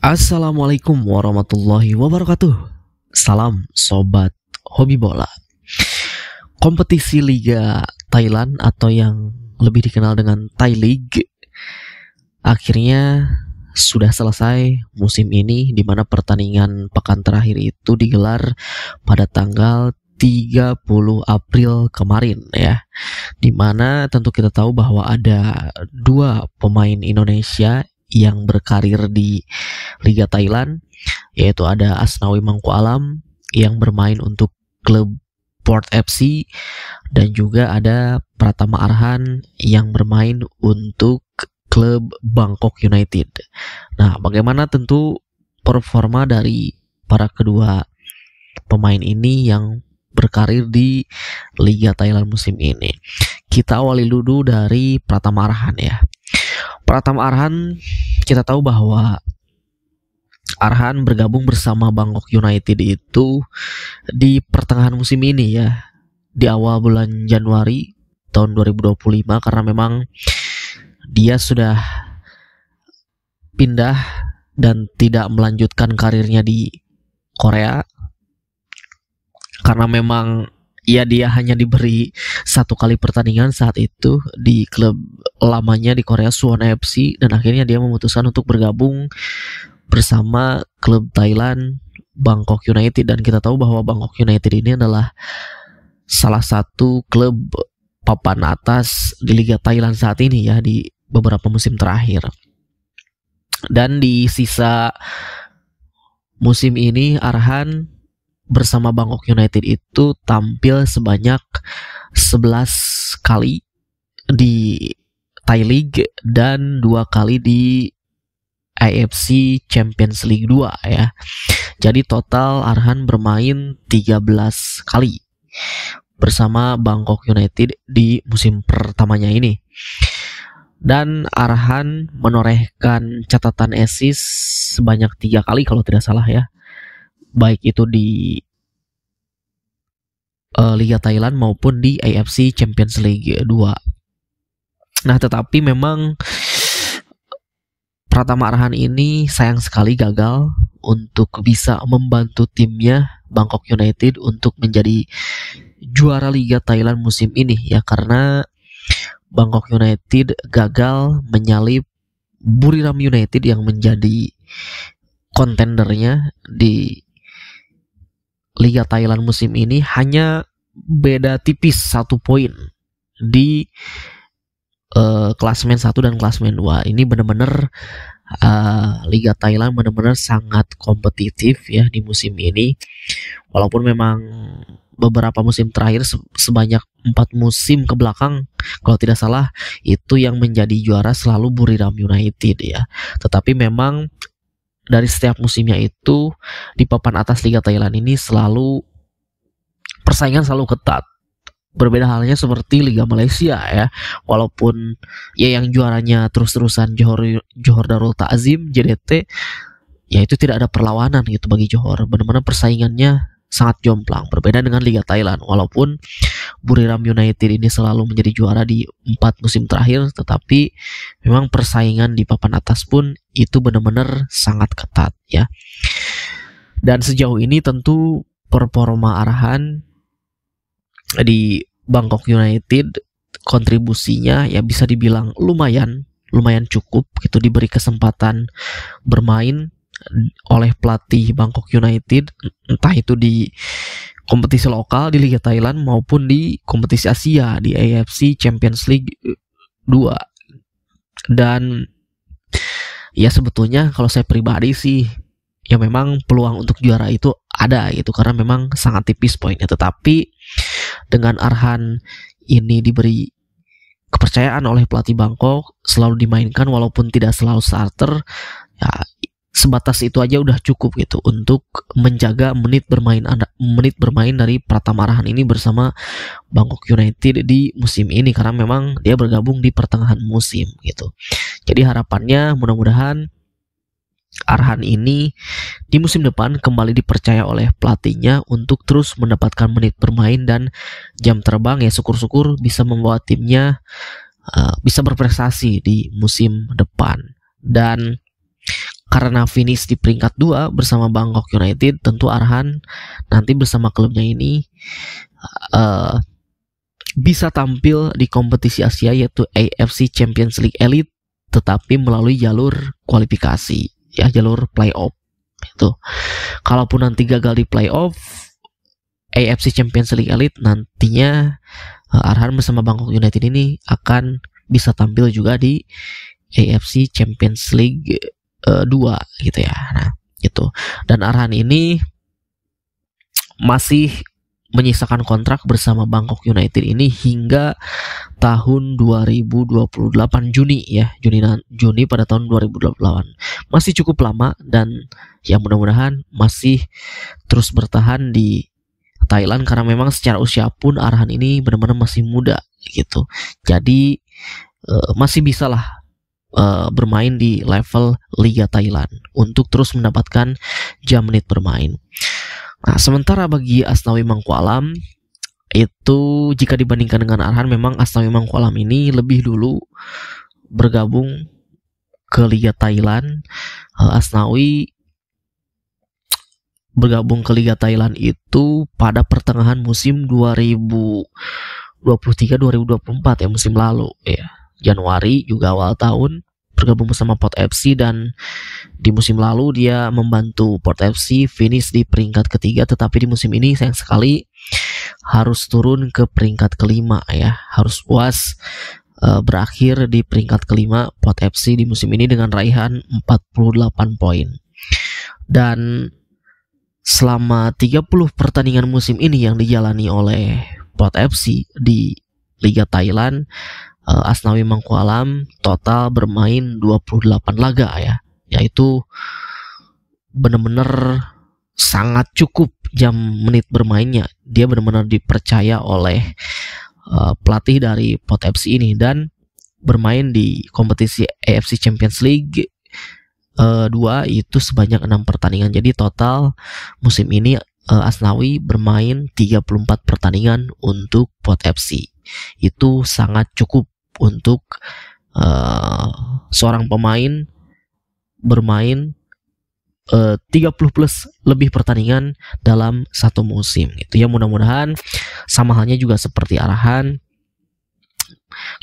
Assalamualaikum warahmatullahi wabarakatuh. Salam sobat hobi bola. Kompetisi Liga Thailand atau yang lebih dikenal dengan Thai League akhirnya sudah selesai musim ini, di mana pertandingan pekan terakhir itu digelar pada tanggal 30 April kemarin ya. Dimana tentu kita tahu bahwa ada dua pemain Indonesia yang berkarir di Liga Thailand, yaitu ada Asnawi Mangkualam yang bermain untuk klub Port FC dan juga ada Pratama Arhan yang bermain untuk klub Bangkok United. Nah, bagaimana tentu performa dari para kedua pemain ini yang berkarir di Liga Thailand musim ini? Kita awali dulu dari Pratama Arhan ya. Pratama Arhan, kita tahu bahwa Arhan bergabung bersama Bangkok United itu di pertengahan musim ini ya, di awal bulan Januari tahun 2025, karena memang dia sudah pindah dan tidak melanjutkan karirnya di Korea, karena memang ya dia hanya diberi satu kali pertandingan saat itu di klub lamanya di Korea, Suwon FC, dan akhirnya dia memutuskan untuk bergabung bersama klub Thailand Bangkok United. Dan kita tahu bahwa Bangkok United ini adalah salah satu klub papan atas di Liga Thailand saat ini ya, di beberapa musim terakhir. Dan di sisa musim ini Arhan bersama Bangkok United itu tampil sebanyak 11 kali di Thai League dan 2 kali di AFC Champions League 2 ya. Jadi total Arhan bermain 13 kali bersama Bangkok United di musim pertamanya ini. Dan Arhan menorehkan catatan assist sebanyak 3 kali kalau tidak salah ya, baik itu di Liga Thailand maupun di AFC Champions League 2. Nah, tetapi memang Pratama Arhan ini sayang sekali gagal untuk bisa membantu timnya Bangkok United untuk menjadi juara Liga Thailand musim ini ya, karena Bangkok United gagal menyalip Buriram United yang menjadi kontendernya di Liga Thailand musim ini. Hanya beda tipis 1 poin di klasmen 1 dan klasmen 2. Ini benar-benar Liga Thailand benar-benar sangat kompetitif ya di musim ini. Walaupun memang beberapa musim terakhir sebanyak 4 musim ke belakang kalau tidak salah itu yang menjadi juara selalu Buriram United ya. Tetapi memang dari setiap musimnya itu di papan atas Liga Thailand ini selalu persaingan selalu ketat. Berbeda halnya seperti Liga Malaysia ya. Walaupun ya yang juaranya terus-terusan Johor Darul Ta'zim JDT, ya itu tidak ada perlawanan gitu bagi Johor. Benar-benar persaingannya sangat jomplang. Berbeda dengan Liga Thailand, walaupun Buriram United ini selalu menjadi juara di 4 musim terakhir, tetapi memang persaingan di papan atas pun itu benar-benar sangat ketat ya. Dan sejauh ini tentu performa Arhan di Bangkok United kontribusinya ya bisa dibilang lumayan cukup gitu, diberi kesempatan bermain oleh pelatih Bangkok United, entah itu di kompetisi lokal di Liga Thailand maupun di kompetisi Asia di AFC Champions League 2. Dan ya sebetulnya kalau saya pribadi sih ya memang peluang untuk juara itu ada gitu, karena memang sangat tipis poinnya. Tetapi dengan Arhan ini diberi kepercayaan oleh pelatih Bangkok, selalu dimainkan walaupun tidak selalu starter ya, sebatas itu aja udah cukup gitu untuk menjaga menit bermain dari Pratama Arhan ini bersama Bangkok United di musim ini, karena memang dia bergabung di pertengahan musim gitu. Jadi harapannya mudah-mudahan Arhan ini di musim depan kembali dipercaya oleh pelatihnya untuk terus mendapatkan menit bermain dan jam terbang ya, syukur-syukur bisa membawa timnya bisa berprestasi di musim depan. Dan karena finish di peringkat 2 bersama Bangkok United, tentu Arhan nanti bersama klubnya ini bisa tampil di kompetisi Asia yaitu AFC Champions League Elite, tetapi melalui jalur kualifikasi, ya, jalur playoff. Itu. Kalaupun nanti gagal di playoff AFC Champions League Elite, nantinya Arhan bersama Bangkok United ini akan bisa tampil juga di AFC Champions League 2 gitu ya. Nah, itu. Dan Arhan ini masih menyisakan kontrak bersama Bangkok United ini hingga tahun 2028 Juni ya. Juni pada tahun 2028. Masih cukup lama dan ya mudah-mudahan masih terus bertahan di Thailand karena memang secara usia pun Arhan ini benar-benar masih muda gitu. Jadi masih bisa lah bermain di level Liga Thailand untuk terus mendapatkan jam menit bermain. Nah, sementara bagi Asnawi Mangku Alam itu jika dibandingkan dengan Arhan, memang Asnawi Mangku Alam ini lebih dulu bergabung ke Liga Thailand. Asnawi bergabung ke Liga Thailand itu pada pertengahan musim 2023-2024 ya, musim lalu ya. Januari juga awal tahun bergabung bersama Port FC, dan di musim lalu dia membantu Port FC finish di peringkat ketiga, tetapi di musim ini sayang sekali harus turun ke peringkat kelima ya, harus puas berakhir di peringkat kelima Port FC di musim ini dengan raihan 48 poin. Dan selama 30 pertandingan musim ini yang dijalani oleh Port FC di Liga Thailand, Asnawi Mangku Alam total bermain 28 laga ya, yaitu benar-benar sangat cukup jam menit bermainnya. Dia benar-benar dipercaya oleh pelatih dari Port FC ini dan bermain di kompetisi AFC Champions League 2 itu sebanyak 6 pertandingan. Jadi total musim ini Asnawi bermain 34 pertandingan untuk Port FC. Itu sangat cukup untuk seorang pemain bermain 30 plus lebih pertandingan dalam satu musim gitu ya. Mudah-mudahan sama halnya juga seperti Arhan,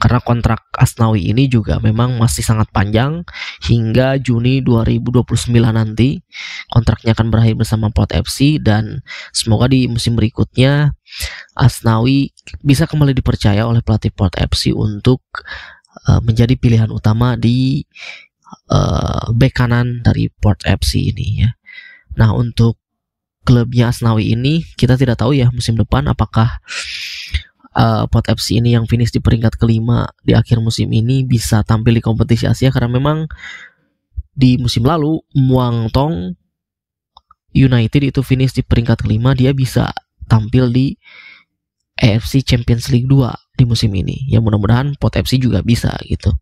karena kontrak Asnawi ini juga memang masih sangat panjang hingga Juni 2029 nanti kontraknya akan berakhir bersama Port FC, dan semoga di musim berikutnya Asnawi bisa kembali dipercaya oleh pelatih Port FC untuk menjadi pilihan utama di bek kanan dari Port FC ini ya. Nah, untuk klubnya Asnawi ini kita tidak tahu ya musim depan apakah Port FC ini yang finish di peringkat kelima di akhir musim ini bisa tampil di kompetisi Asia, karena memang di musim lalu Muang Thong United itu finish di peringkat kelima, dia bisa tampil di AFC Champions League 2 di musim ini. Ya mudah-mudahan Port FC juga bisa gitu.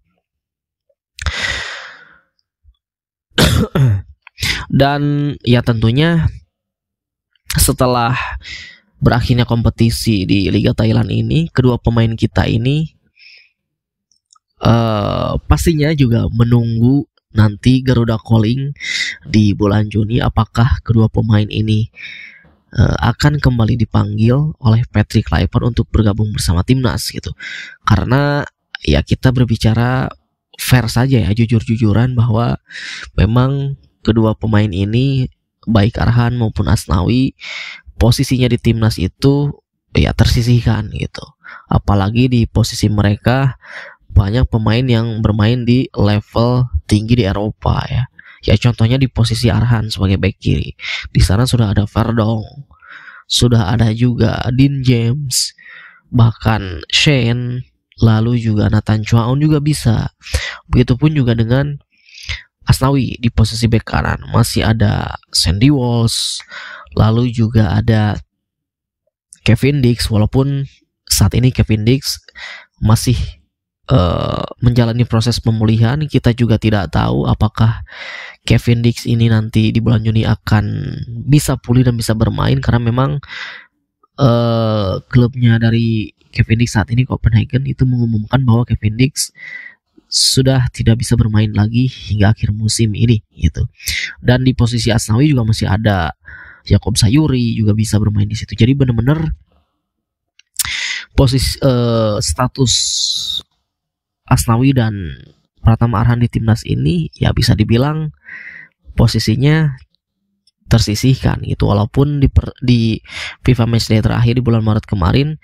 Dan ya tentunya setelah berakhirnya kompetisi di Liga Thailand ini, kedua pemain kita ini pastinya juga menunggu nanti Garuda Calling di bulan Juni, apakah kedua pemain ini akan kembali dipanggil oleh Patrick Kluivert untuk bergabung bersama timnas gitu. Karena ya kita berbicara fair saja ya, jujur-jujuran bahwa memang kedua pemain ini baik Arhan maupun Asnawi posisinya di timnas itu ya tersisihkan gitu. Apalagi di posisi mereka banyak pemain yang bermain di level tinggi di Eropa ya. Ya contohnya di posisi Arhan sebagai bek kiri. Di sana sudah ada Verdong, sudah ada juga Dean James, bahkan Shane, lalu juga Nathan Chuaon juga bisa. Begitupun juga dengan Asnawi di posisi bek kanan. Masih ada Sandy Walsh, lalu juga ada Kevin Dix, walaupun saat ini Kevin Dix masih menjalani proses pemulihan. Kita juga tidak tahu apakah Kevin Dix ini nanti di bulan Juni akan bisa pulih dan bisa bermain, karena memang klubnya dari Kevin Dix saat ini, Copenhagen, itu mengumumkan bahwa Kevin Dix sudah tidak bisa bermain lagi hingga akhir musim ini gitu. Dan di posisi Asnawi juga masih ada Yakob Sayuri juga bisa bermain di situ. Jadi benar-benar posisi status Asnawi dan Pratama Arhan di timnas ini ya bisa dibilang posisinya tersisihkan gitu. Walaupun di FIFA Matchday terakhir di bulan Maret kemarin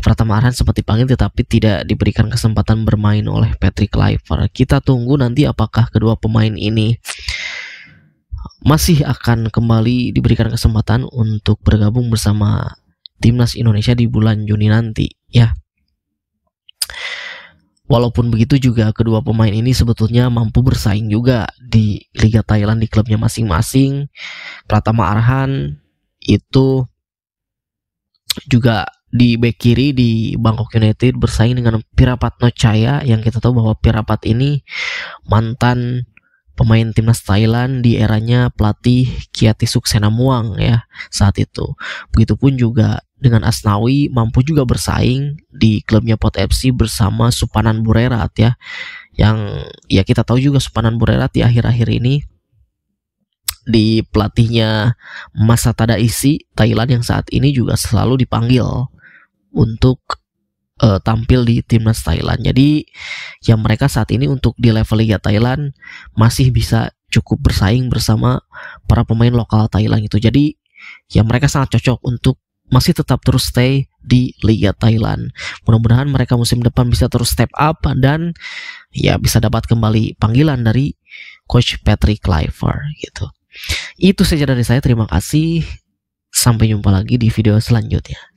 Pratama Arhan sempat dipanggil tetapi tidak diberikan kesempatan bermain oleh Patrick Kluivert. Kita tunggu nanti apakah kedua pemain ini masih akan kembali diberikan kesempatan untuk bergabung bersama timnas Indonesia di bulan Juni nanti ya. Walaupun begitu juga kedua pemain ini sebetulnya mampu bersaing juga di Liga Thailand di klubnya masing-masing. Pratama Arhan itu juga di bek kiri di Bangkok United bersaing dengan Pirapatno Chaya, yang kita tahu bahwa Pirapat ini mantan pemain timnas Thailand di eranya pelatih Kiatisuk Senamuang ya saat itu. Begitupun juga dengan Asnawi mampu juga bersaing di klubnya Pot FC bersama Supanan Burerat ya. Yang ya kita tahu juga Supanan Burerat di akhir-akhir ini di pelatihnya Masa Tadaisi Thailand yang saat ini juga selalu dipanggil untuk tampil di timnas Thailand. Jadi ya mereka saat ini untuk di level Liga Thailand masih bisa cukup bersaing bersama para pemain lokal Thailand itu. Jadi ya mereka sangat cocok untuk masih tetap terus stay di Liga Thailand. Mudah-mudahan mereka musim depan bisa terus step up dan ya bisa dapat kembali panggilan dari Coach Patrick Kluivert gitu. Itu saja dari saya, terima kasih. Sampai jumpa lagi di video selanjutnya.